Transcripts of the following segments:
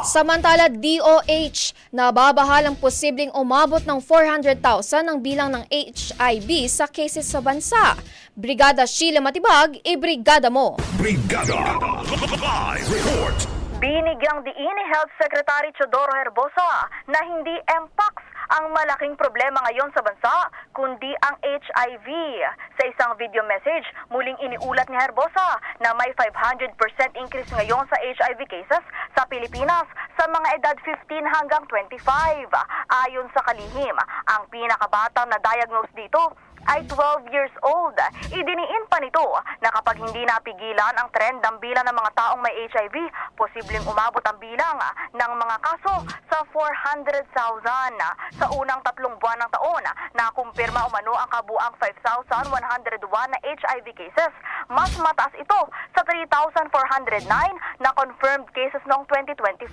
Samantala, DOH nababahalang posibleng umabot ng 400,000 ang bilang ng HIV sa cases sa bansa. Brigada Sheila Matibag, ibrigada mo! Brigada Live Report. Binigyang diin ni Health Secretary Teodoro Herbosa na hindi mpox ang malaking problema ngayon sa bansa, kundi ang HIV. Sa isang video message, muling iniulat ni Herbosa na may 500% increase ngayon sa HIV cases sa Pilipinas sa mga edad 15 hanggang 25. Ayon sa kalihim, ang pinakabatang na diagnose dito ay 12 years old. Idiniin pa nito na kapag hindi napigilan ang trend ng bilang ng mga taong may HIV, posibleng umabot ang bilang ng mga kaso sa 400,000. Sa unang 3 buwan ng taon, nakumpirma umano ang kabuang 5,101 na HIV cases. Mas mataas ito sa 3,409 na confirmed cases noong 2024.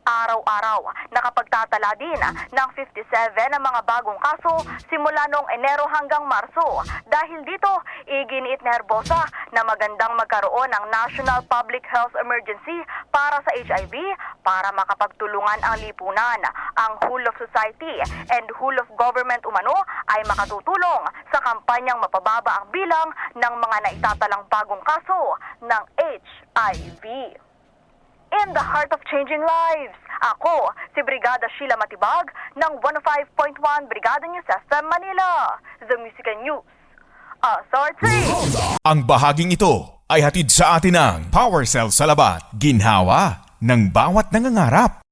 Araw-araw, nakapagtatala din ng 57 ang mga bagong kaso simula noong Enero hanggang Marso. Dahil dito, iginiit ni Herbosa na magandang magkaroon ng National Public Health Emergency para sa HIV para makapagtulungan ang lipunan. Ang whole of society and whole of government umano ay makatutulong sa kampanyang mapababa ang bilang ng mga naitatalang bagong kaso ng HIV. In the heart of changing lives, ako si Brigada Sheila Matibag ng 105.1 Brigada News FM Manila, The Music and News Authority. Ang bahaging ito ay hatid sa atin ng PowerCell Salabat, ginhawa ng bawat nangangarap.